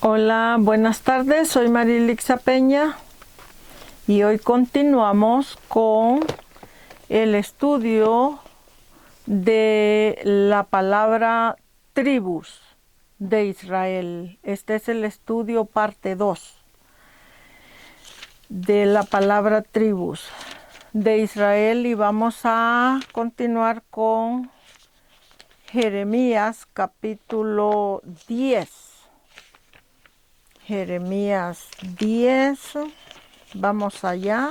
Hola, buenas tardes, soy Marilixa Peña y hoy continuamos con el estudio de la palabra tribus de Israel. Este es el estudio parte 2 de la palabra tribus de Israel y vamos a continuar con Jeremías capítulo 10. Jeremías 10, vamos allá.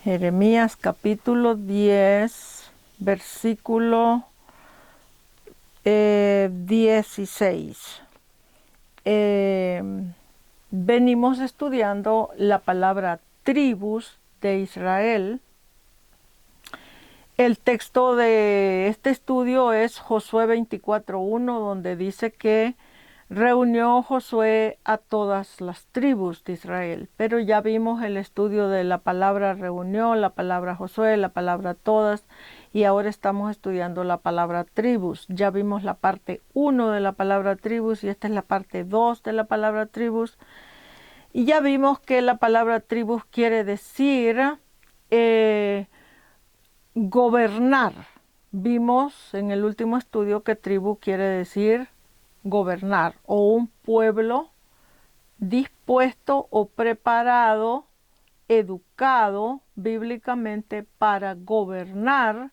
Jeremías capítulo 10, versículo 16. Venimos estudiando la palabra tribus de Israel. El texto de este estudio es Josué 24:1, donde dice que reunió Josué a todas las tribus de Israel. Pero ya vimos el estudio de la palabra reunió, la palabra Josué, la palabra todas, y ahora estamos estudiando la palabra tribus. Ya vimos la parte 1 de la palabra tribus y esta es la parte 2 de la palabra tribus. Y ya vimos que la palabra tribus quiere decir gobernar. Vimos en el último estudio que tribu quiere decir gobernar o un pueblo dispuesto o preparado, educado bíblicamente para gobernar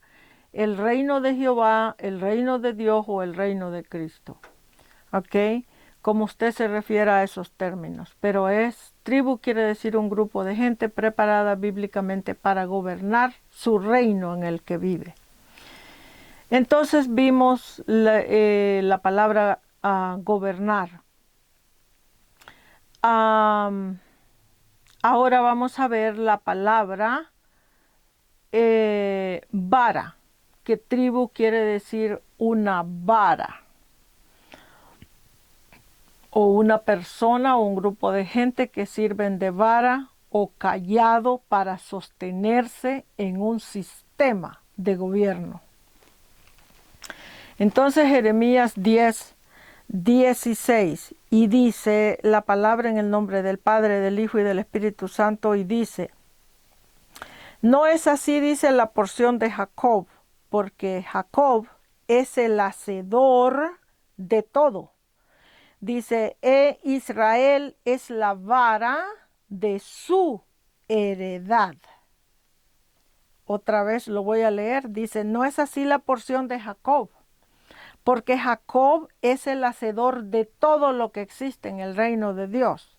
el reino de Jehová, el reino de Dios o el reino de Cristo. ¿Ok? Como usted se refiere a esos términos. Pero tribu quiere decir un grupo de gente preparada bíblicamente para gobernar su reino en el que vive. Entonces vimos la palabra gobernar. Ahora vamos a ver la palabra vara, que tribu quiere decir una vara, o una persona o un grupo de gente que sirven de vara o cayado para sostenerse en un sistema de gobierno. Entonces Jeremías 10:16, y dice la palabra en el nombre del Padre, del Hijo y del Espíritu Santo, y dice: no es así, dice la porción de Jacob, porque Jacob es el hacedor de todo. Dice, Israel es la vara de su heredad. Otra vez lo voy a leer, dice, no es así la porción de Jacob, porque Jacob es el hacedor de todo lo que existe en el reino de Dios.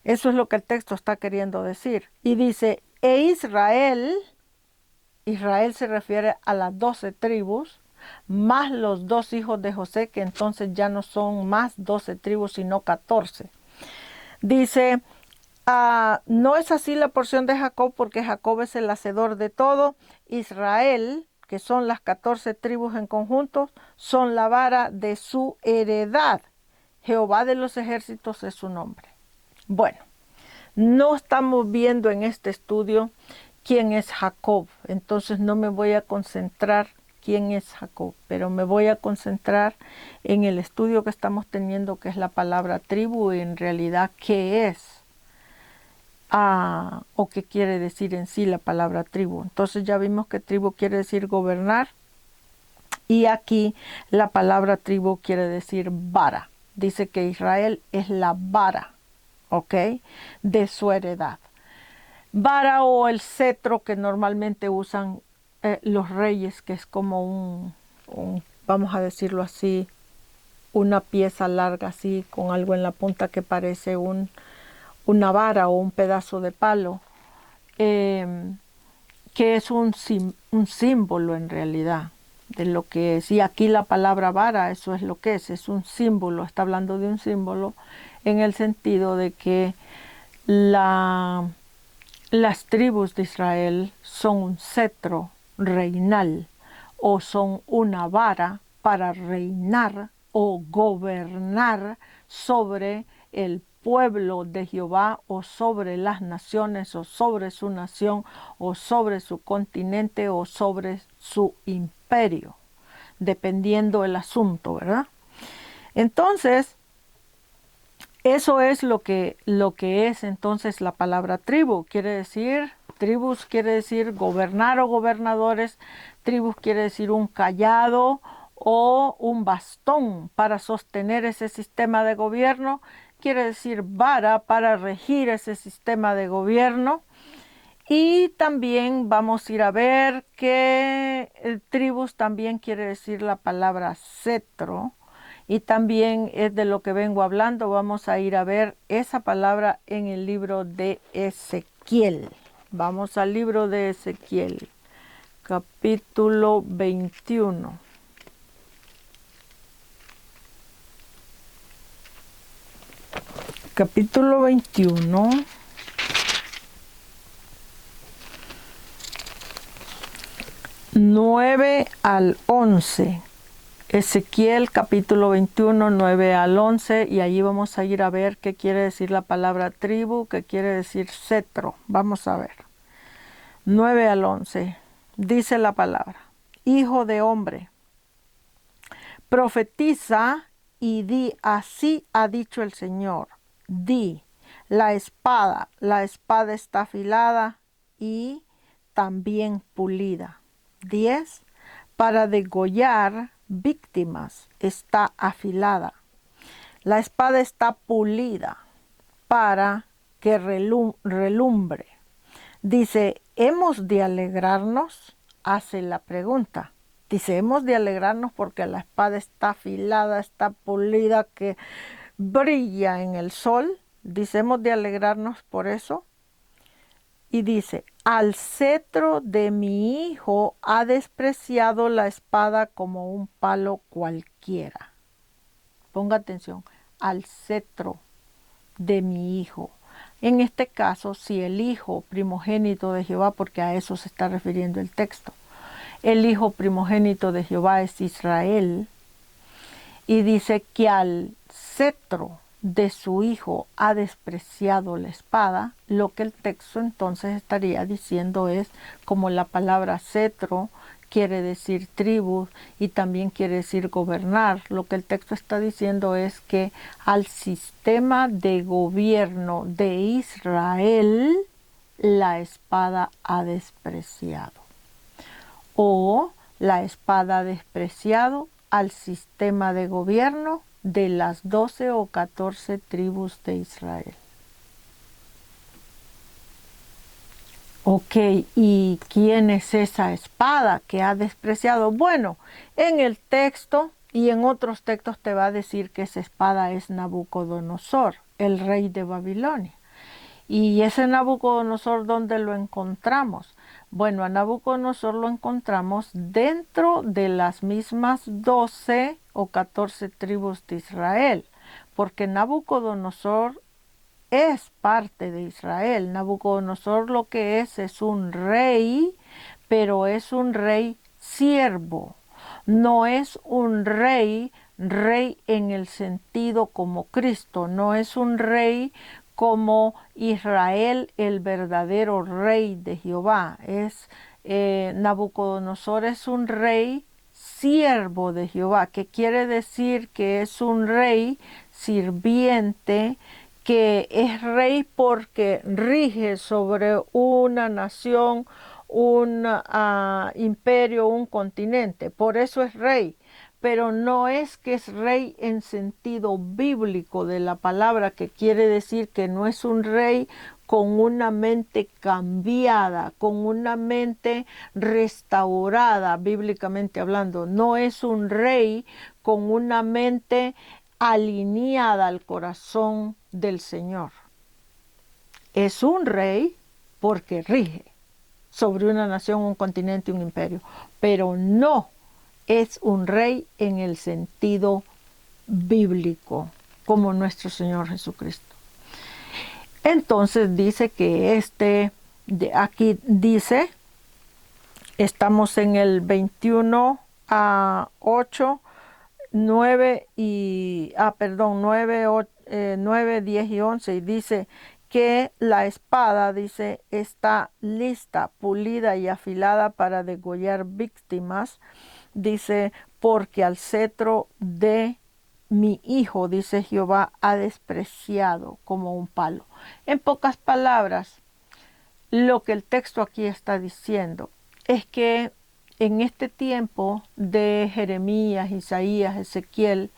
Eso es lo que el texto está queriendo decir. Y dice, Israel se refiere a las 12 tribus, más los 2 hijos de José, que entonces ya no son más 12 tribus, sino 14. Dice, no es así la porción de Jacob, porque Jacob es el hacedor de todo. Israel, que son las 14 tribus en conjunto, son la vara de su heredad. Jehová de los ejércitos es su nombre. Bueno, no estamos viendo en este estudio quién es Jacob, entonces no me voy a concentrar quién es Jacob, pero me voy a concentrar en el estudio que estamos teniendo, que es la palabra tribu, y en realidad qué es o qué quiere decir en sí la palabra tribu. Entonces ya vimos que tribu quiere decir gobernar, y aquí la palabra tribu quiere decir vara. Dice que Israel es la vara, ¿ok?, de su heredad. Vara o el cetro que normalmente usan los reyes, que es como vamos a decirlo así, una pieza larga así con algo en la punta que parece una vara o un pedazo de palo, que es un símbolo en realidad de lo que es. Y aquí la palabra vara, eso es lo que es un símbolo, está hablando de un símbolo en el sentido de que las tribus de Israel son un cetro reinal o son una vara para reinar o gobernar sobre el pueblo de Jehová o sobre las naciones o sobre su nación o sobre su continente o sobre su imperio. dependiendo el asunto, ¿verdad? Entonces, eso es lo que es entonces la palabra tribu. Quiere decir, tribus quiere decir gobernar o gobernadores, tribus quiere decir un cayado o un bastón para sostener ese sistema de gobierno, quiere decir vara para regir ese sistema de gobierno. Y también vamos a ir a ver que tribus también quiere decir la palabra cetro. Y también es de lo que vengo hablando. Vamos a ir a ver esa palabra en el libro de Ezequiel. Vamos al libro de Ezequiel, capítulo 21. Capítulo 21. Nueve al 11. Ezequiel capítulo 21, 9 al 11, y allí vamos a ir a ver qué quiere decir la palabra tribu, qué quiere decir cetro. Vamos a ver. 9 al 11. Dice la palabra: Hijo de hombre, profetiza y di, así ha dicho el Señor. Di, la espada está afilada y también pulida. 10. Para degollar víctimas está afilada. La espada está pulida para que relumbre. Dice, ¿hemos de alegrarnos? Hace la pregunta. Dice, hemos de alegrarnos porque la espada está afilada, está pulida, que brilla en el sol. Dice, ¿hemos de alegrarnos por eso? Y dice, al cetro de mi hijo ha despreciado la espada como un palo cualquiera. Ponga atención, al cetro de mi hijo. En este caso, si el hijo primogénito de Jehová, porque a eso se está refiriendo el texto, el hijo primogénito de Jehová es Israel, y dice que al cetro de su hijo ha despreciado la espada, lo que el texto entonces estaría diciendo es, como la palabra cetro quiere decir tribu y también quiere decir gobernar, lo que el texto está diciendo es que al sistema de gobierno de Israel la espada ha despreciado, o la espada ha despreciado al sistema de gobierno de las 12 o 14 tribus de Israel. Ok, ¿y quién es esa espada que ha despreciado? Bueno, en el texto y en otros textos te va a decir que esa espada es Nabucodonosor, el rey de Babilonia. ¿Y ese Nabucodonosor dónde lo encontramos? Bueno, a Nabucodonosor lo encontramos dentro de las mismas 12 o 14 tribus de Israel, porque Nabucodonosor es parte de Israel. Nabucodonosor lo que es un rey, pero es un rey siervo. No es un rey en el sentido como Cristo, no es un rey como Israel, el verdadero rey de Jehová. Nabucodonosor es un rey siervo de Jehová, que quiere decir que es un rey sirviente, que es rey porque rige sobre una nación, un imperio, un continente. Por eso es rey. Pero no es que es rey en sentido bíblico de la palabra, que quiere decir que no es un rey con una mente cambiada, con una mente restaurada, bíblicamente hablando. No es un rey con una mente alineada al corazón del Señor. Es un rey porque rige sobre una nación, un continente, un imperio, pero no es un rey en el sentido bíblico, como nuestro Señor Jesucristo. Entonces dice que aquí dice, estamos en el 21 a 8, 9, 10 y 11, y dice que la espada, dice, está lista, pulida y afilada para degollar víctimas. Dice, porque al cetro de mi hijo, dice Jehová, ha despreciado como un palo. En pocas palabras, lo que el texto aquí está diciendo es que en este tiempo de Jeremías, Isaías, Ezequiel,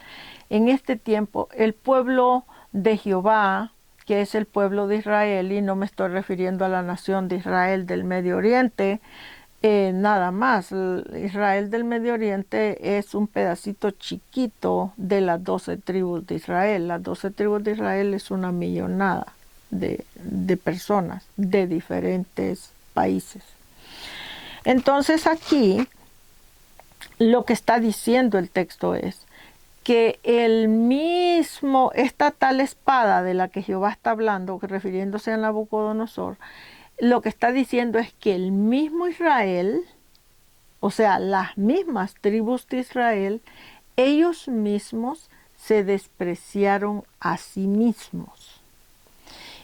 en este tiempo el pueblo de Jehová, que es el pueblo de Israel, y no me estoy refiriendo a la nación de Israel del Medio Oriente, nada más. Israel del Medio Oriente es un pedacito chiquito de las 12 tribus de Israel. Las 12 tribus de Israel es una millonada de personas de diferentes países. Entonces aquí lo que está diciendo el texto es que esta tal espada de la que Jehová está hablando, refiriéndose a Nabucodonosor, lo que está diciendo es que el mismo Israel, o sea, las mismas tribus de Israel, ellos mismos se despreciaron a sí mismos.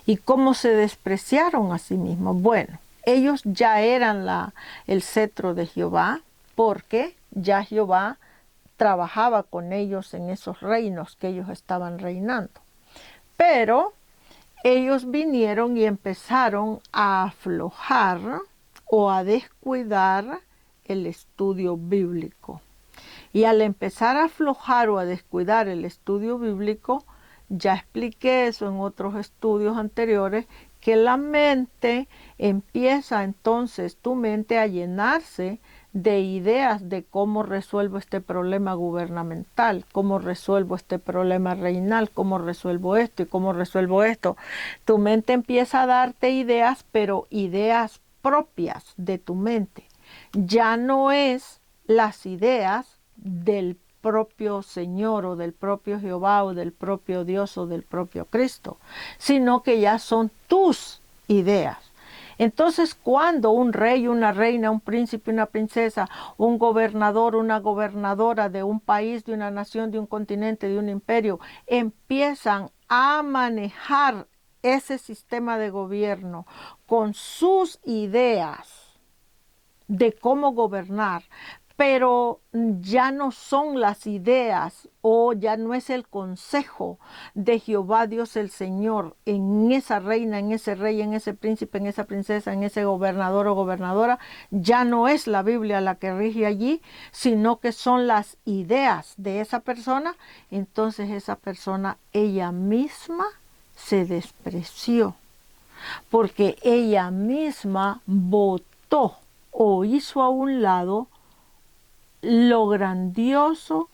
¿Y cómo se despreciaron a sí mismos? Bueno, ellos ya eran el cetro de Jehová, porque ya Jehová trabajaba con ellos en esos reinos que ellos estaban reinando. Pero ellos vinieron y empezaron a aflojar o a descuidar el estudio bíblico. Y al empezar a aflojar o a descuidar el estudio bíblico, ya expliqué eso en otros estudios anteriores, que la mente empieza entonces, tu mente, a llenarse de ideas de cómo resuelvo este problema gubernamental, cómo resuelvo este problema reinal, cómo resuelvo esto y cómo resuelvo esto. Tu mente empieza a darte ideas, pero ideas propias de tu mente. Ya no es las ideas del propio Señor o del propio Jehová o del propio Dios o del propio Cristo, sino que ya son tus ideas. Entonces, cuando un rey, una reina, un príncipe, una princesa, un gobernador, una gobernadora de un país, de una nación, de un continente, de un imperio, empiezan a manejar ese sistema de gobierno con sus ideas de cómo gobernar, pero ya no son las ideas o ya no es el consejo de Jehová Dios el Señor en esa reina, en ese rey, en ese príncipe, en esa princesa, en ese gobernador o gobernadora. Ya no es la Biblia la que rige allí, sino que son las ideas de esa persona. Entonces esa persona, ella misma se despreció, porque ella misma votó o hizo a un lado lo grandioso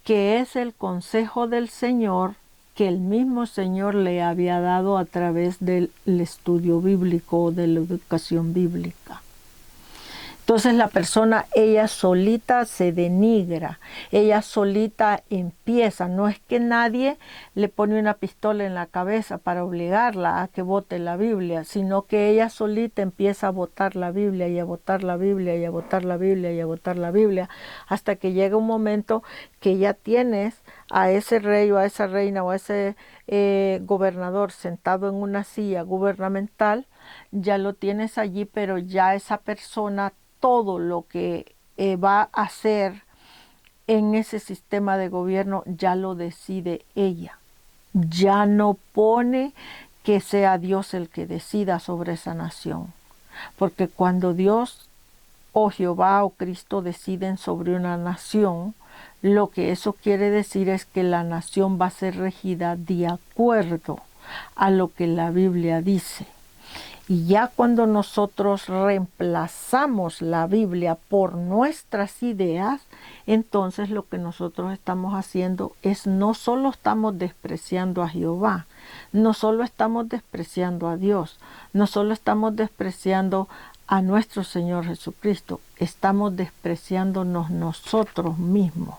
que es el consejo del Señor, que el mismo Señor le había dado a través del estudio bíblico o de la educación bíblica. Entonces la persona, ella solita se denigra, ella solita empieza. No es que nadie le pone una pistola en la cabeza para obligarla a que vote la Biblia, sino que ella solita empieza a votar la Biblia y a votar la Biblia y a votar la Biblia y a votar la Biblia, hasta que llega un momento que ya tienes a ese rey o a esa reina o a ese gobernador sentado en una silla gubernamental, ya lo tienes allí, pero ya esa persona, todo lo que va a hacer en ese sistema de gobierno ya lo decide ella. Ya no pone que sea Dios el que decida sobre esa nación. Porque cuando Dios o Jehová o Cristo deciden sobre una nación, lo que eso quiere decir es que la nación va a ser regida de acuerdo a lo que la Biblia dice. Y ya cuando nosotros reemplazamos la Biblia por nuestras ideas, entonces lo que nosotros estamos haciendo es, no solo estamos despreciando a Jehová, no solo estamos despreciando a Dios, no solo estamos despreciando a nuestro Señor Jesucristo, estamos despreciándonos nosotros mismos,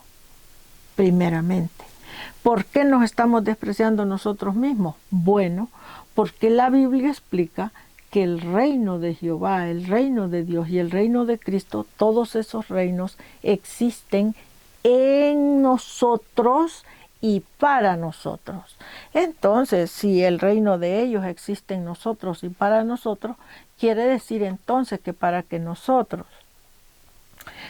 primeramente. ¿Por qué nos estamos despreciando nosotros mismos? Bueno, porque la Biblia explica que el reino de Jehová, el reino de Dios y el reino de Cristo, todos esos reinos existen en nosotros y para nosotros. Entonces, si el reino de ellos existe en nosotros y para nosotros, quiere decir entonces que para que nosotros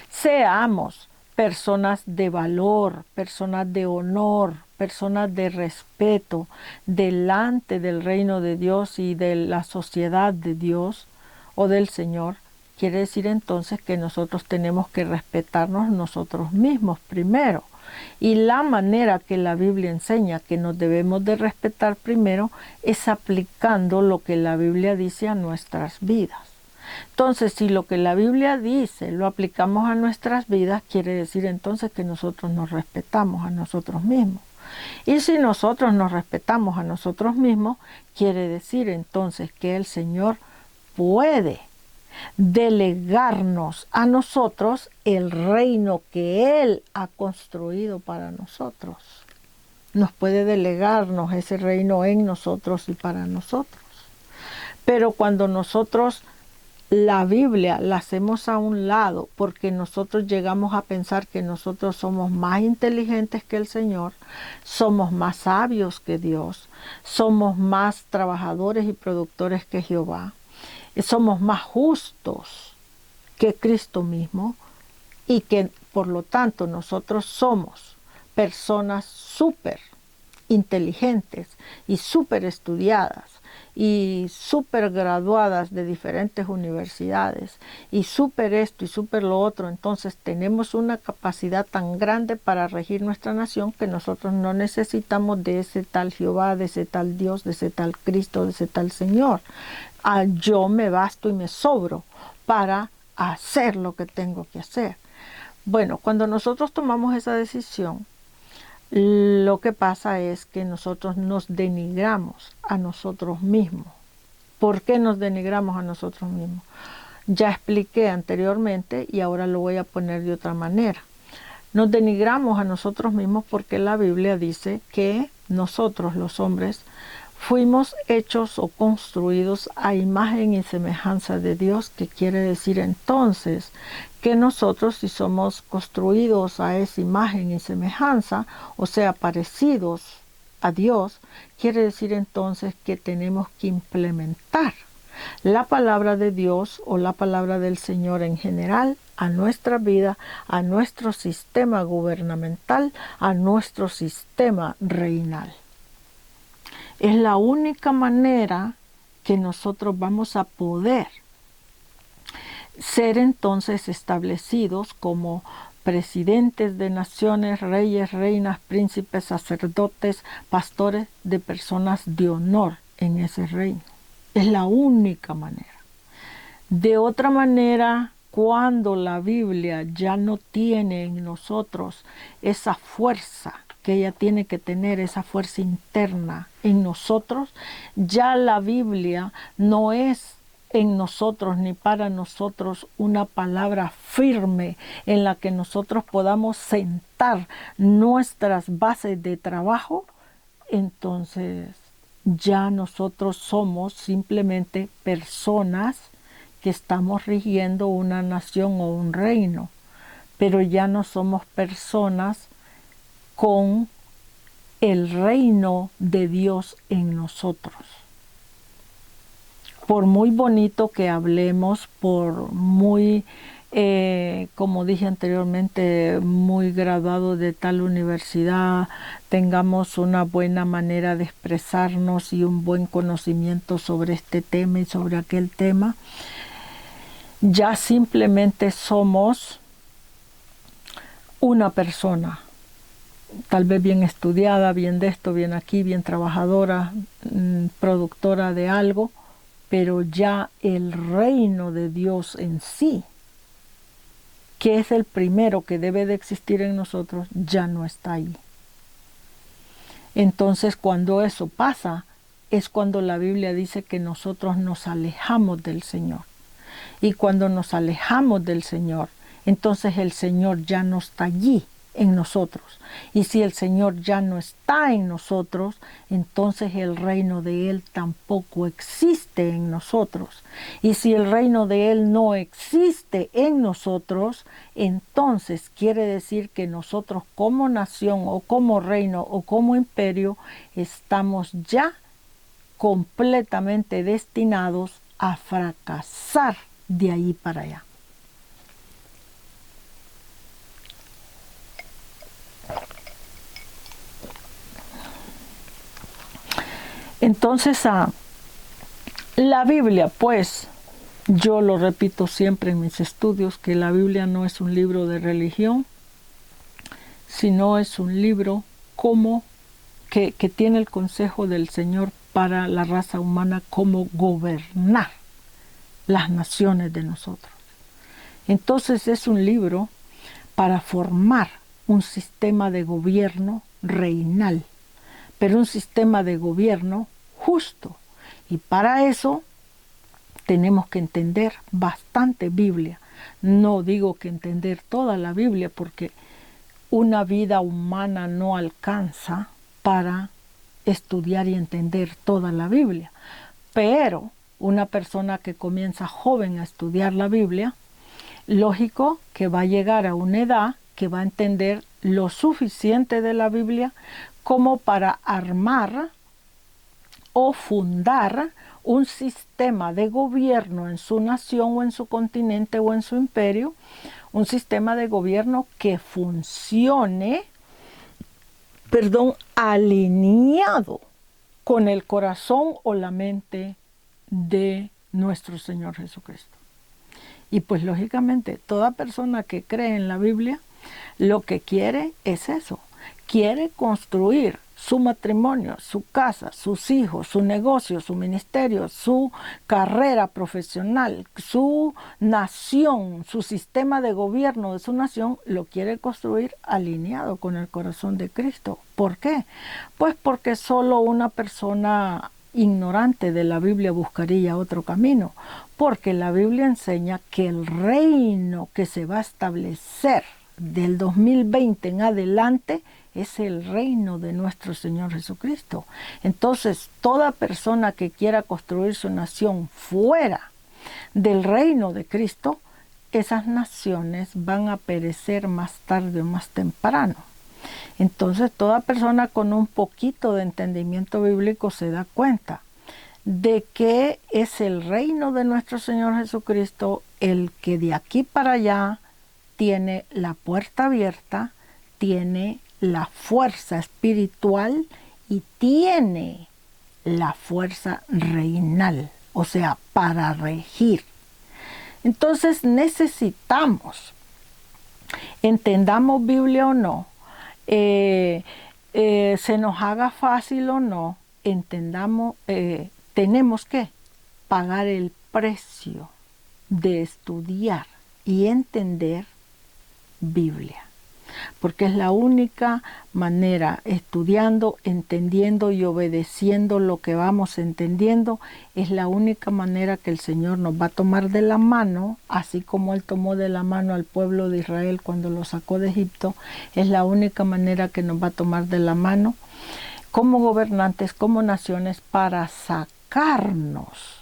seamos personas de valor, personas de honor, personas de respeto delante del reino de Dios y de la sociedad de Dios o del Señor, quiere decir entonces que nosotros tenemos que respetarnos nosotros mismos primero. Y la manera que la Biblia enseña que nos debemos de respetar primero es aplicando lo que la Biblia dice a nuestras vidas. Entonces, si lo que la Biblia dice lo aplicamos a nuestras vidas, quiere decir entonces que nosotros nos respetamos a nosotros mismos. Y si nosotros nos respetamos a nosotros mismos, quiere decir entonces que el Señor puede delegarnos a nosotros el reino que Él ha construido para nosotros. Nos puede delegarnos ese reino en nosotros y para nosotros. Pero cuando nosotros la Biblia la hacemos a un lado porque nosotros llegamos a pensar que nosotros somos más inteligentes que el Señor, somos más sabios que Dios, somos más trabajadores y productores que Jehová, somos más justos que Cristo mismo y que por lo tanto nosotros somos personas súper inteligentes y súper estudiadas y súper graduadas de diferentes universidades y súper esto y súper lo otro. Entonces tenemos una capacidad tan grande para regir nuestra nación que nosotros no necesitamos de ese tal Jehová, de ese tal Dios, de ese tal Cristo, de ese tal Señor. Yo me basto y me sobro para hacer lo que tengo que hacer. Bueno, cuando nosotros tomamos esa decisión, lo que pasa es que nosotros nos denigramos a nosotros mismos. ¿Por qué nos denigramos a nosotros mismos? Ya expliqué anteriormente y ahora lo voy a poner de otra manera. Nos denigramos a nosotros mismos porque la Biblia dice que nosotros, los hombres, fuimos hechos o construidos a imagen y semejanza de Dios, que quiere decir entonces que nosotros, si somos construidos a esa imagen y semejanza, o sea, parecidos a Dios, quiere decir entonces que tenemos que implementar la palabra de Dios o la palabra del Señor en general a nuestra vida, a nuestro sistema gubernamental, a nuestro sistema reinal. Es la única manera que nosotros vamos a poder ser entonces establecidos como presidentes de naciones, reyes, reinas, príncipes, sacerdotes, pastores, de personas de honor en ese reino. Es la única manera. De otra manera, cuando la Biblia ya no tiene en nosotros esa fuerza que ella tiene que tener, esa fuerza interna en nosotros, ya la Biblia no es en nosotros ni para nosotros una palabra firme en la que nosotros podamos sentar nuestras bases de trabajo. Entonces ya nosotros somos simplemente personas que estamos rigiendo una nación o un reino, pero ya no somos personas con el reino de Dios en nosotros. Por muy bonito que hablemos, por muy, como dije anteriormente, muy graduado de tal universidad, tengamos una buena manera de expresarnos y un buen conocimiento sobre este tema y sobre aquel tema, ya simplemente somos una persona, tal vez bien estudiada, bien de esto, bien aquí, bien trabajadora, productora de algo, pero ya el reino de Dios en sí, que es el primero que debe de existir en nosotros, ya no está ahí. Entonces, cuando eso pasa, es cuando la Biblia dice que nosotros nos alejamos del Señor. Y cuando nos alejamos del Señor, entonces el Señor ya no está allí en nosotros. Y si el Señor ya no está en nosotros, entonces el reino de Él tampoco existe en nosotros. Y si el reino de Él no existe en nosotros, entonces quiere decir que nosotros como nación o como reino o como imperio estamos ya completamente destinados a fracasar de ahí para allá. Entonces, la Biblia, pues, yo lo repito siempre en mis estudios, que la Biblia no es un libro de religión, sino es un libro que tiene el consejo del Señor para la raza humana, cómo gobernar las naciones de nosotros. Entonces es un libro para formar un sistema de gobierno reinal, pero un sistema de gobierno justo. Y para eso tenemos que entender bastante Biblia. No digo que entender toda la Biblia, porque una vida humana no alcanza para estudiar y entender toda la Biblia. Pero una persona que comienza joven a estudiar la Biblia, lógico que va a llegar a una edad que va a entender lo suficiente de la Biblia como para armar o fundar un sistema de gobierno en su nación o en su continente o en su imperio, un sistema de gobierno que funcione, alineado con el corazón o la mente de nuestro Señor Jesucristo. Y pues lógicamente toda persona que cree en la Biblia lo que quiere es eso, quiere construir su matrimonio, su casa, sus hijos, su negocio, su ministerio, su carrera profesional, su nación, su sistema de gobierno de su nación, lo quiere construir alineado con el corazón de Cristo. ¿Por qué? Pues porque solo una persona ignorante de la Biblia buscaría otro camino, porque la Biblia enseña que el reino que se va a establecer del 2020 en adelante es el reino de nuestro Señor Jesucristo. Entonces, toda persona que quiera construir su nación fuera del reino de Cristo, esas naciones van a perecer más tarde o más temprano. Entonces, toda persona con un poquito de entendimiento bíblico se da cuenta de que es el reino de nuestro Señor Jesucristo el que de aquí para allá tiene la puerta abierta, tiene la fuerza espiritual y tiene la fuerza reinal, o sea, para regir. Entonces necesitamos, entendamos Biblia o no, se nos haga fácil o no, entendamos, tenemos que pagar el precio de estudiar y entender Biblia, porque es la única manera, estudiando, entendiendo y obedeciendo lo que vamos entendiendo, es la única manera que el Señor nos va a tomar de la mano, así como Él tomó de la mano al pueblo de Israel cuando lo sacó de Egipto, es la única manera que nos va a tomar de la mano como gobernantes, como naciones, para sacarnos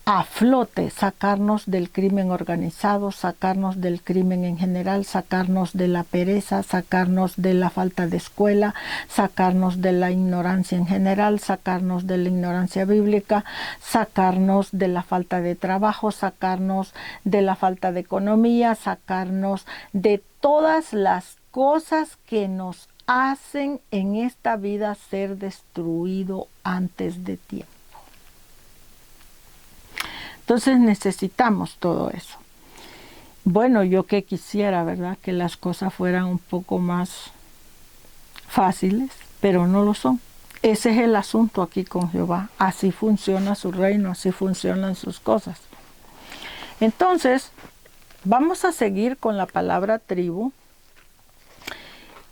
a flote, sacarnos del crimen organizado, sacarnos del crimen en general, sacarnos de la pereza, sacarnos de la falta de escuela, sacarnos de la ignorancia en general, sacarnos de la ignorancia bíblica, sacarnos de la falta de trabajo, sacarnos de la falta de economía, sacarnos de todas las cosas que nos hacen en esta vida ser destruido antes de tiempo. Entonces necesitamos todo eso. Bueno, yo que quisiera, ¿verdad?, que las cosas fueran un poco más fáciles, pero no lo son. Ese es el asunto aquí con Jehová. Así funciona su reino, así funcionan sus cosas. Entonces, vamos a seguir con la palabra tribu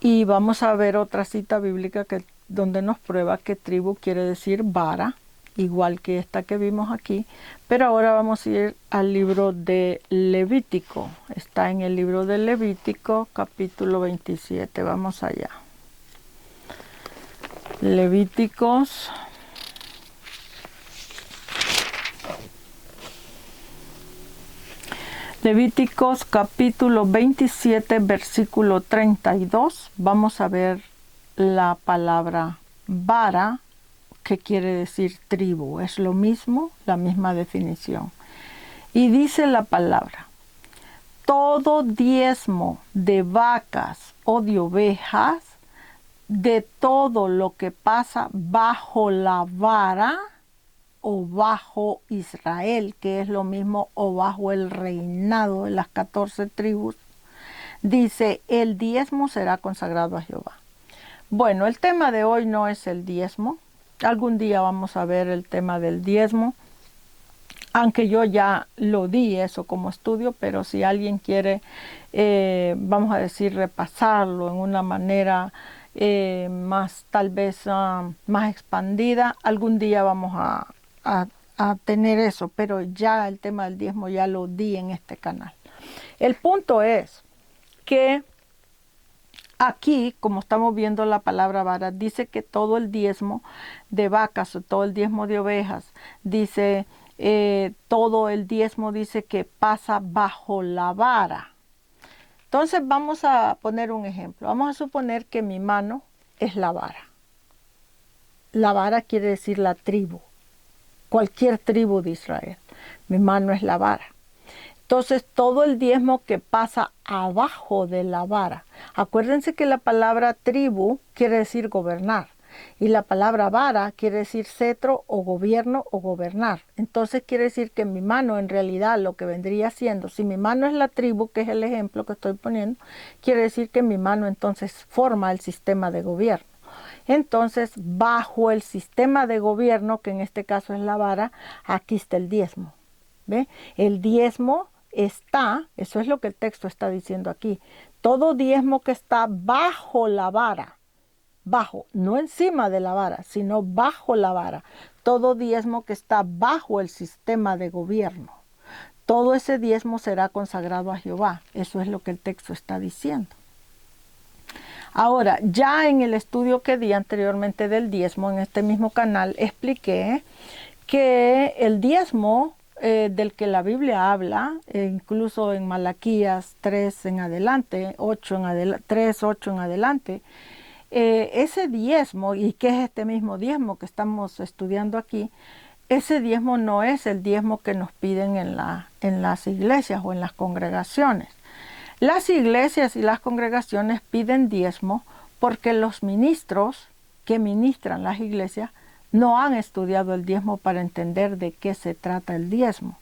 y vamos a ver otra cita bíblica donde nos prueba que tribu quiere decir vara, igual que esta que vimos aquí, pero ahora vamos a ir al libro de Levítico. Está en el libro de Levítico, capítulo 27. Vamos allá. Levíticos. Levíticos capítulo 27, versículo 32. Vamos a ver la palabra vara, que quiere decir tribu. Es lo mismo, la misma definición. Y dice la palabra: todo diezmo de vacas o de ovejas, de todo lo que pasa bajo la vara o bajo Israel, que es lo mismo, o bajo el reinado de las 14 tribus, dice, el diezmo será consagrado a Jehová. Bueno, el tema de hoy no es el diezmo. Algún día vamos a ver el tema del diezmo, aunque yo ya lo di eso como estudio, pero si alguien quiere, vamos a decir, repasarlo en una manera más, tal vez más expandida, algún día vamos a tener eso, pero ya el tema del diezmo ya lo di en este canal. El punto es que aquí, como estamos viendo la palabra vara, dice que todo el diezmo de vacas o todo el diezmo de ovejas, dice todo el diezmo dice que pasa bajo la vara. Entonces vamos a poner un ejemplo. Vamos a suponer que mi mano es la vara. La vara quiere decir la tribu, cualquier tribu de Israel. Mi mano es la vara. Entonces todo el diezmo que pasa abajo de la vara. Acuérdense que la palabra tribu quiere decir gobernar. Y la palabra vara quiere decir cetro o gobierno o gobernar. Entonces quiere decir que mi mano en realidad lo que vendría siendo, si mi mano es la tribu, que es el ejemplo que estoy poniendo, quiere decir que mi mano entonces forma el sistema de gobierno. Entonces bajo el sistema de gobierno, que en este caso es la vara, aquí está el diezmo. ¿Ve? El diezmo está, eso es lo que el texto está diciendo aquí, todo diezmo que está bajo la vara, bajo, no encima de la vara, sino bajo la vara, todo diezmo que está bajo el sistema de gobierno, todo ese diezmo será consagrado a Jehová. Eso es lo que el texto está diciendo. Ahora, ya en el estudio que di anteriormente del diezmo, en este mismo canal, expliqué que el diezmo del que la Biblia habla, incluso en Malaquías 3 en adelante, 3, 8 en adelante, ese diezmo, y que es este mismo diezmo que estamos estudiando aquí, ese diezmo no es el diezmo que nos piden en las iglesias o en las congregaciones. Las iglesias y las congregaciones piden diezmo porque los ministros que ministran las iglesias no han estudiado el diezmo para entender de qué se trata el diezmo.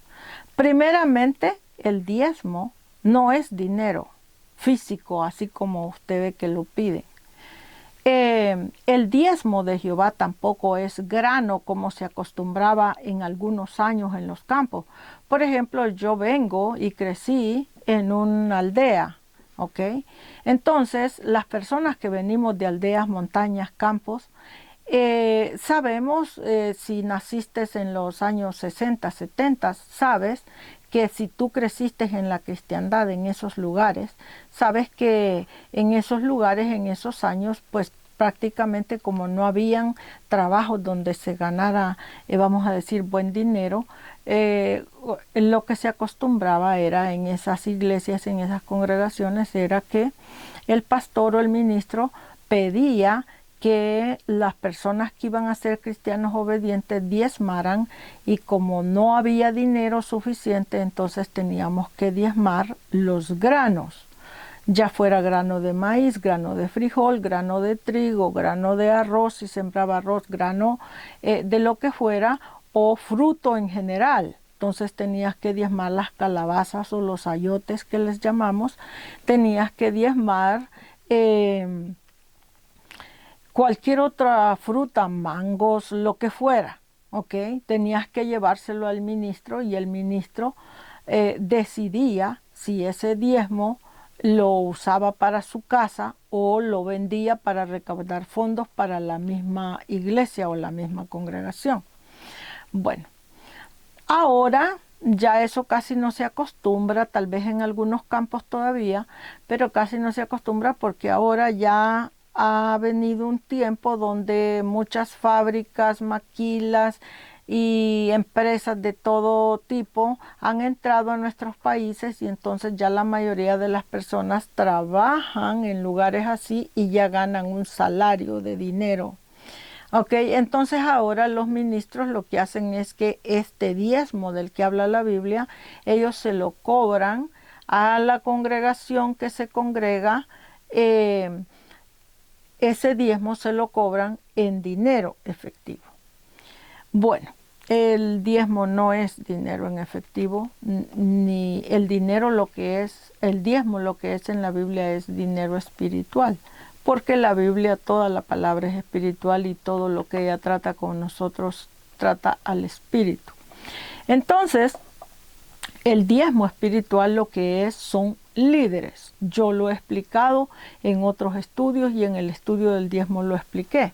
Primeramente, el diezmo no es dinero físico, así como usted ve que lo pide. El diezmo de Jehová tampoco es grano como se acostumbraba en algunos años en los campos. Por ejemplo, yo vengo y crecí en una aldea, ¿ok? Entonces, las personas que venimos de aldeas, montañas, campos, sabemos, si naciste en los años 60, 70, sabes que si tú creciste en la cristiandad en esos lugares, sabes que en esos lugares, en esos años, pues prácticamente como no habían trabajos donde se ganara, vamos a decir, buen dinero, lo que se acostumbraba era en esas iglesias, en esas congregaciones, era que el pastor o el ministro pedía que las personas que iban a ser cristianos obedientes diezmaran, y como no había dinero suficiente, entonces teníamos que diezmar los granos, ya fuera grano de maíz, grano de frijol, grano de trigo, grano de arroz, si sembraba arroz, grano de lo que fuera, o fruto en general. Entonces tenías que diezmar las calabazas o los ayotes que les llamamos, tenías que diezmar cualquier otra fruta, mangos, lo que fuera, ¿ok? Tenías que llevárselo al ministro, y el ministro decidía si ese diezmo lo usaba para su casa o lo vendía para recaudar fondos para la misma iglesia o la misma congregación. Bueno, ahora ya eso casi no se acostumbra, tal vez en algunos campos todavía, pero casi no se acostumbra porque ahora ya ha venido un tiempo donde muchas fábricas, maquilas y empresas de todo tipo han entrado a nuestros países, y entonces ya la mayoría de las personas trabajan en lugares así y ya ganan un salario de dinero. Ok, entonces ahora los ministros lo que hacen es que este diezmo del que habla la Biblia, ellos se lo cobran a la congregación que se congrega ese diezmo se lo cobran en dinero efectivo. Bueno, el diezmo no es dinero en efectivo, ni el dinero lo que es, el diezmo lo que es en la Biblia es dinero espiritual, porque la Biblia, toda la palabra es espiritual y todo lo que ella trata con nosotros trata al espíritu. Entonces, el diezmo espiritual lo que es son líderes. Yo lo he explicado en otros estudios y en el estudio del diezmo lo expliqué.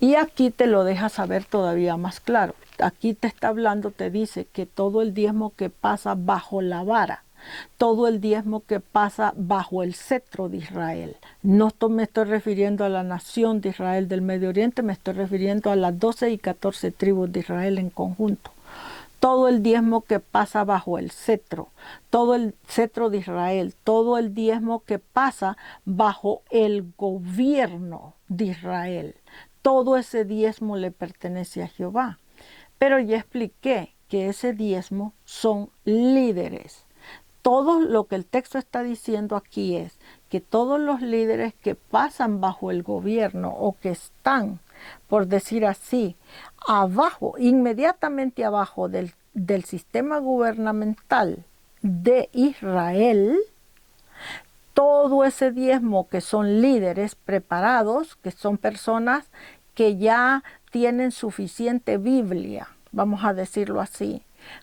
Y aquí te lo deja saber todavía más claro. Aquí te está hablando, te dice que todo el diezmo que pasa bajo la vara, todo el diezmo que pasa bajo el cetro de Israel. No me estoy refiriendo a la nación de Israel del Medio Oriente, me estoy refiriendo a las 12 y 14 tribus de Israel en conjunto. Todo el diezmo que pasa bajo el cetro, todo el cetro de Israel, todo el diezmo que pasa bajo el gobierno de Israel. Todo ese diezmo le pertenece a Jehová. Pero ya expliqué que ese diezmo son líderes. Todo lo que el texto está diciendo aquí es que todos los líderes que pasan bajo el gobierno o que están, por decir así, abajo, inmediatamente abajo del sistema gubernamental de Israel, todo ese diezmo que son líderes preparados, que son personas que ya tienen suficiente Biblia, vamos a decirlo así,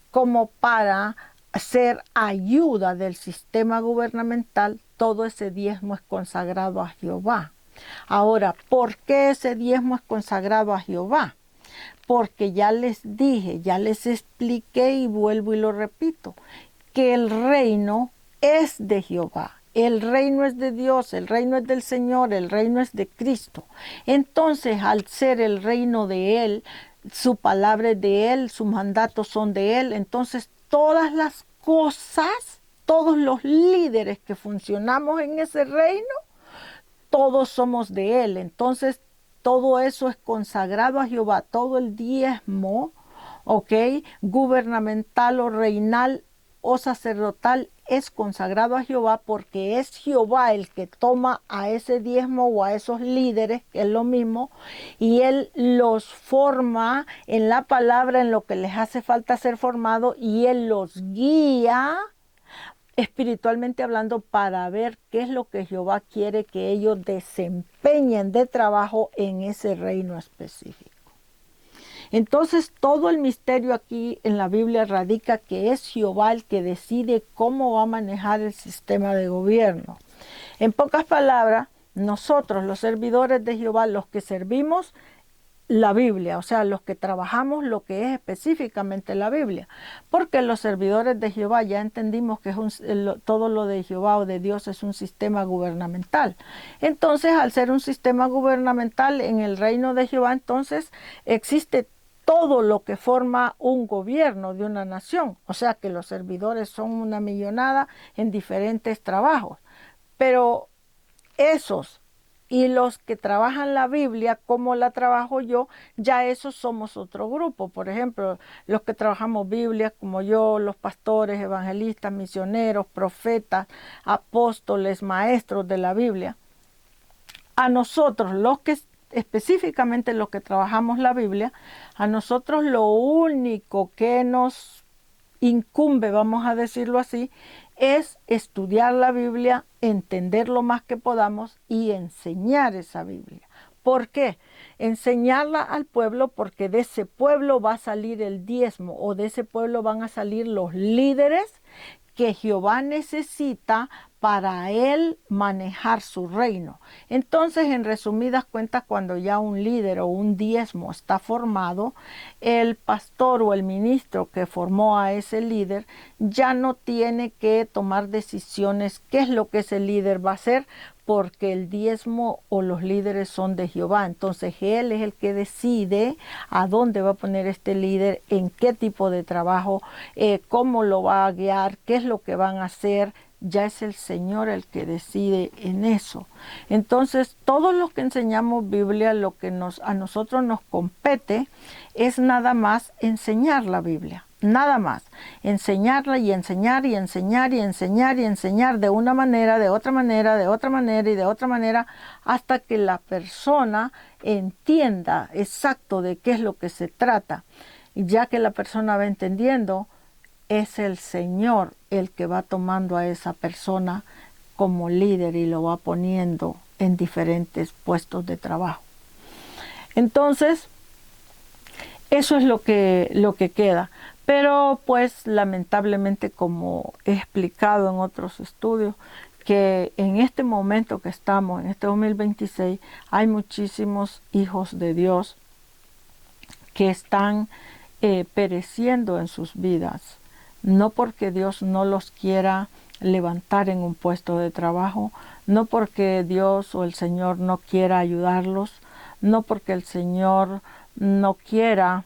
como para ser ayuda del sistema gubernamental, todo ese diezmo es consagrado a Jehová. Ahora, ¿por qué ese diezmo es consagrado a Jehová? Porque ya les dije, ya les expliqué y vuelvo y lo repito, que el reino es de Jehová. El reino es de Dios, el reino es del Señor, el reino es de Cristo. Entonces, al ser el reino de Él, su palabra es de Él, sus mandatos son de Él, entonces todas las cosas, todos los líderes que funcionamos en ese reino, todos somos de Él. Entonces, todo eso es consagrado a Jehová, todo el diezmo, ¿ok? Gubernamental o reinal o sacerdotal es consagrado a Jehová porque es Jehová el que toma a ese diezmo o a esos líderes, que es lo mismo, y Él los forma en la palabra, en lo que les hace falta ser formado, y Él los guía espiritualmente hablando para ver qué es lo que Jehová quiere que ellos desempeñen de trabajo en ese reino específico. Entonces todo el misterio aquí en la Biblia radica que es Jehová el que decide cómo va a manejar el sistema de gobierno. En pocas palabras, nosotros los servidores de Jehová, los que servimos la Biblia, o sea, los que trabajamos lo que es específicamente la Biblia, porque los servidores de Jehová ya entendimos que todo lo de Jehová o de Dios es un sistema gubernamental. Entonces, al ser un sistema gubernamental en el reino de Jehová, entonces existe todo lo que forma un gobierno de una nación, o sea que los servidores son una millonada en diferentes trabajos, pero esos y los que trabajan la Biblia, como la trabajo yo, ya esos somos otro grupo. Por ejemplo, los que trabajamos Biblia, como yo, los pastores, evangelistas, misioneros, profetas, apóstoles, maestros de la Biblia. A nosotros, específicamente los que trabajamos la Biblia, a nosotros lo único que nos incumbe, vamos a decirlo así, es estudiar la Biblia, entender lo más que podamos y enseñar esa Biblia. ¿Por qué? Enseñarla al pueblo porque de ese pueblo va a salir el diezmo o de ese pueblo van a salir los líderes que Jehová necesita para él manejar su reino. Entonces, en resumidas cuentas, cuando ya un líder o un diezmo está formado, el pastor o el ministro que formó a ese líder ya no tiene que tomar decisiones qué es lo que ese líder va a hacer, porque el diezmo o los líderes son de Jehová. Entonces Él es el que decide a dónde va a poner este líder, en qué tipo de trabajo, cómo lo va a guiar, qué es lo que van a hacer. Ya es el Señor el que decide en eso. Entonces, todos los que enseñamos Biblia, lo que a nosotros nos compete es nada más enseñar la Biblia. nada más. Enseñarla y enseñar y enseñar y enseñar y enseñar de una manera, de otra manera, de otra manera y de otra manera, hasta que la persona entienda exacto de qué es lo que se trata. Y ya que la persona va entendiendo, es el Señor el que va tomando a esa persona como líder y lo va poniendo en diferentes puestos de trabajo. Entonces, eso es lo que queda. Pero pues lamentablemente, como he explicado en otros estudios, que en este momento que estamos, en este 2026, hay muchísimos hijos de Dios que están pereciendo en sus vidas. No porque Dios no los quiera levantar en un puesto de trabajo, no porque Dios o el Señor no quiera ayudarlos, no porque el Señor no quiera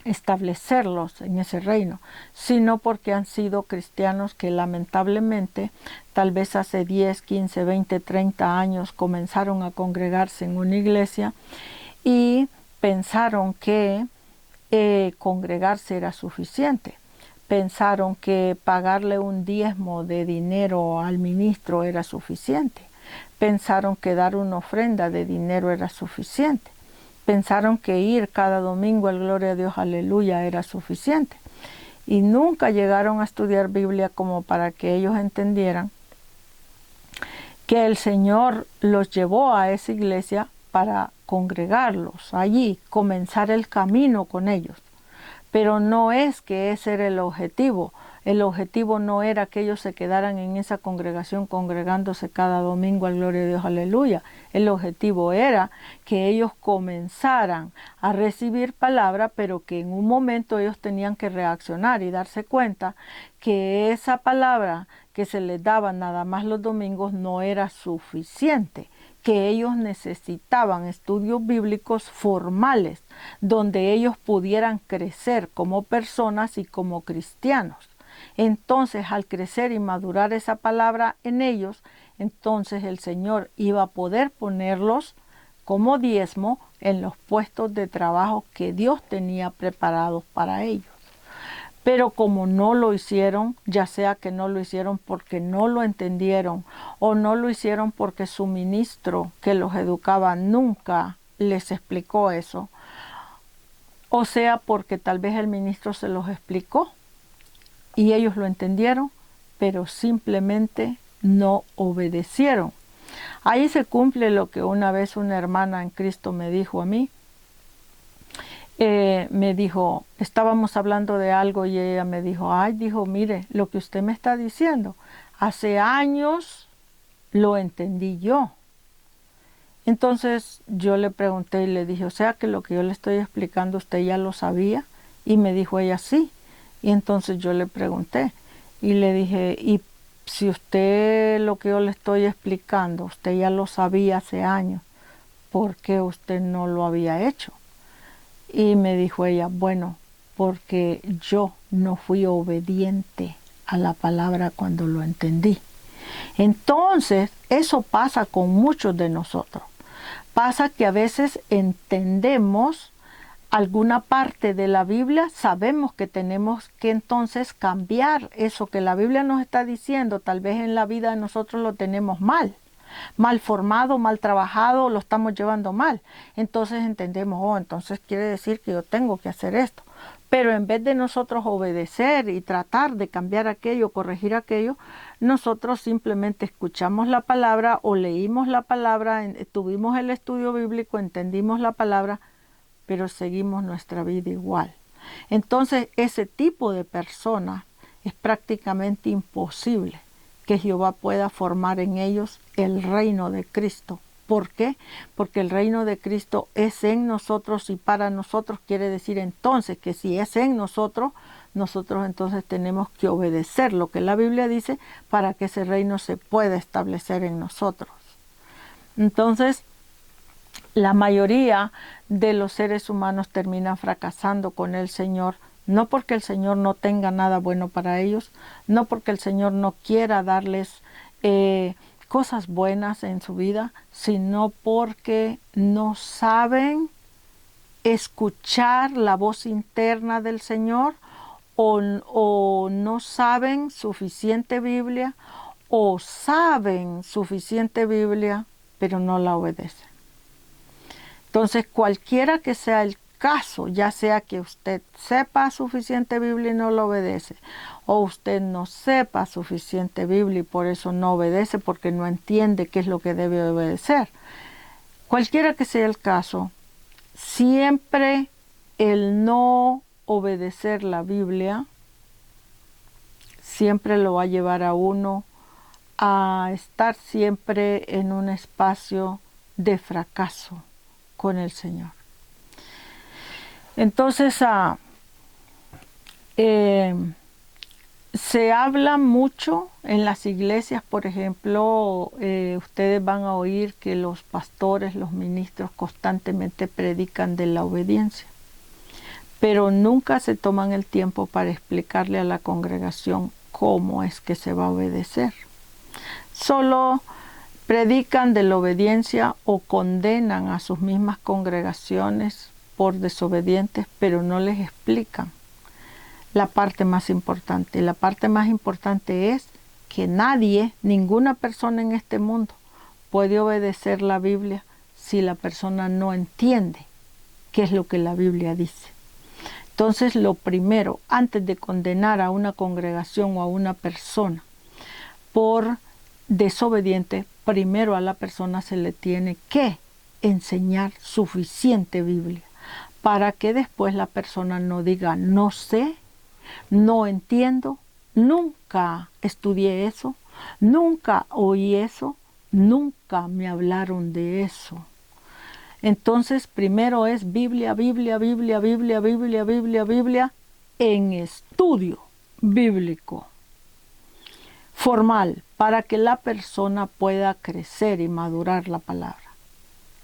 establecerlos en ese reino, sino porque han sido cristianos que lamentablemente tal vez hace 10, 15, 20, 30 años comenzaron a congregarse en una iglesia y pensaron que congregarse era suficiente. Pensaron que pagarle un diezmo de dinero al ministro era suficiente. Pensaron que dar una ofrenda de dinero era suficiente. Pensaron que ir cada domingo al Gloria a Dios, aleluya, era suficiente. Y nunca llegaron a estudiar Biblia como para que ellos entendieran que el Señor los llevó a esa iglesia para congregarlos allí, comenzar el camino con ellos. Pero no es que ese era el objetivo. El objetivo no era que ellos se quedaran en esa congregación congregándose cada domingo al Gloria a Dios, aleluya. El objetivo era que ellos comenzaran a recibir palabra, pero que en un momento ellos tenían que reaccionar y darse cuenta que esa palabra que se les daba nada más los domingos no era suficiente, que ellos necesitaban estudios bíblicos formales, donde ellos pudieran crecer como personas y como cristianos. Entonces, al crecer y madurar esa palabra en ellos, entonces el Señor iba a poder ponerlos como diezmo en los puestos de trabajo que Dios tenía preparados para ellos. Pero como no lo hicieron, ya sea que no lo hicieron porque no lo entendieron o no lo hicieron porque su ministro que los educaba nunca les explicó eso, o sea porque tal vez el ministro se los explicó y ellos lo entendieron, pero simplemente no obedecieron. Ahí se cumple lo que una vez una hermana en Cristo me dijo a mí. Me dijo, estábamos hablando de algo y ella me dijo, ay, dijo, mire, lo que usted me está diciendo, hace años lo entendí yo. Entonces yo le pregunté y le dije, o sea que lo que yo le estoy explicando usted ya lo sabía, y me dijo ella sí. Y entonces yo le pregunté y le dije, y si usted lo que yo le estoy explicando, usted ya lo sabía hace años, ¿por qué usted no lo había hecho? Y me dijo ella, bueno, porque yo no fui obediente a la palabra cuando lo entendí. Entonces, eso pasa con muchos de nosotros. Pasa que a veces entendemos alguna parte de la Biblia, sabemos que tenemos que entonces cambiar eso que la Biblia nos está diciendo. Tal vez en la vida de nosotros lo tenemos mal formado, mal trabajado, lo estamos llevando mal. Entonces entendemos, oh, entonces quiere decir que yo tengo que hacer esto. Pero en vez de nosotros obedecer y tratar de cambiar aquello, corregir aquello, nosotros simplemente escuchamos la palabra o leímos la palabra, tuvimos el estudio bíblico, entendimos la palabra, pero seguimos nuestra vida igual. Entonces ese tipo de personas es prácticamente imposible que Jehová pueda formar en ellos el reino de Cristo. ¿Por qué? Porque el reino de Cristo es en nosotros y para nosotros. Quiere decir entonces que si es en nosotros, nosotros entonces tenemos que obedecer lo que la Biblia dice para que ese reino se pueda establecer en nosotros. Entonces, la mayoría de los seres humanos terminan fracasando con el Señor, no porque el Señor no tenga nada bueno para ellos, no porque el Señor no quiera darles cosas buenas en su vida, sino porque no saben escuchar la voz interna del Señor o no saben suficiente Biblia, o saben suficiente Biblia, pero no la obedecen. Entonces, cualquiera que sea el caso, ya sea que usted sepa suficiente Biblia y no la obedece, o usted no sepa suficiente Biblia y por eso no obedece porque no entiende qué es lo que debe obedecer. Cualquiera que sea el caso, siempre el no obedecer la Biblia siempre lo va a llevar a uno a estar siempre en un espacio de fracaso con el Señor. Entonces, se habla mucho en las iglesias, por ejemplo, ustedes van a oír que los pastores, los ministros constantemente predican de la obediencia, pero nunca se toman el tiempo para explicarle a la congregación cómo es que se va a obedecer. Solo predican de la obediencia o condenan a sus mismas congregaciones por desobedientes, pero no les explican la parte más importante. La parte más importante es que nadie, ninguna persona en este mundo puede obedecer la Biblia si la persona no entiende qué es lo que la Biblia dice. Entonces, lo primero, antes de condenar a una congregación o a una persona por desobediente, primero a la persona se le tiene que enseñar suficiente Biblia para que después la persona no diga no sé, no entiendo, nunca estudié eso, nunca oí eso, nunca me hablaron de eso. Entonces, primero es Biblia, Biblia, Biblia, Biblia, Biblia, Biblia, Biblia, en estudio bíblico formal, para que la persona pueda crecer y madurar la palabra.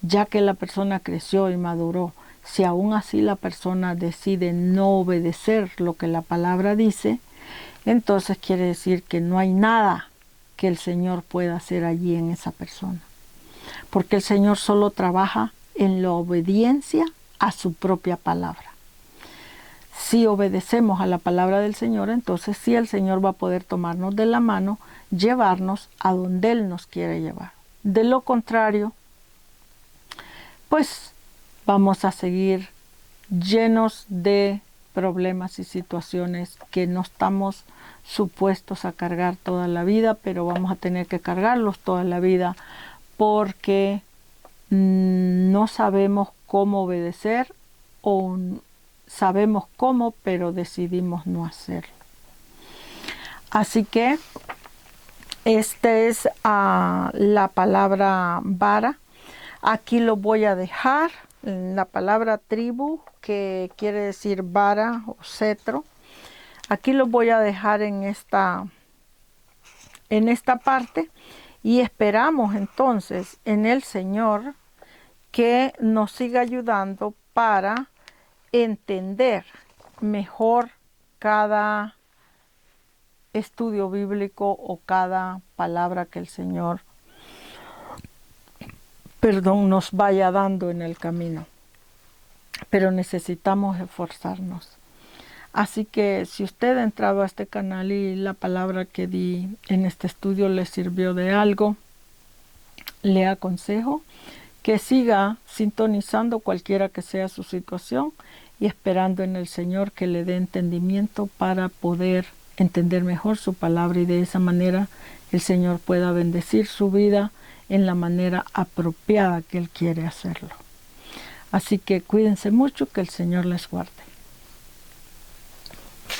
Ya que la persona creció y maduró, si aún así la persona decide no obedecer lo que la palabra dice, entonces quiere decir que no hay nada que el Señor pueda hacer allí en esa persona. Porque el Señor solo trabaja en la obediencia a su propia palabra. Si obedecemos a la palabra del Señor, entonces sí el Señor va a poder tomarnos de la mano, llevarnos a donde Él nos quiere llevar. De lo contrario, pues vamos a seguir llenos de problemas y situaciones que no estamos supuestos a cargar toda la vida, pero vamos a tener que cargarlos toda la vida porque no sabemos cómo obedecer o sabemos cómo, pero decidimos no hacerlo. Así que esta es la palabra vara. Aquí lo voy a dejar. La palabra tribu, que quiere decir vara o cetro. Aquí lo voy a dejar en esta parte y esperamos entonces en el Señor que nos siga ayudando para entender mejor cada estudio bíblico o cada palabra que el Señor nos vaya dando en el camino. Pero necesitamos esforzarnos. Así que si usted ha entrado a este canal y la palabra que di en este estudio le sirvió de algo, le aconsejo que siga sintonizando cualquiera que sea su situación y esperando en el Señor que le dé entendimiento para poder entender mejor su palabra y de esa manera el Señor pueda bendecir su vida en la manera apropiada que Él quiere hacerlo. Así que cuídense mucho, que el Señor les guarde.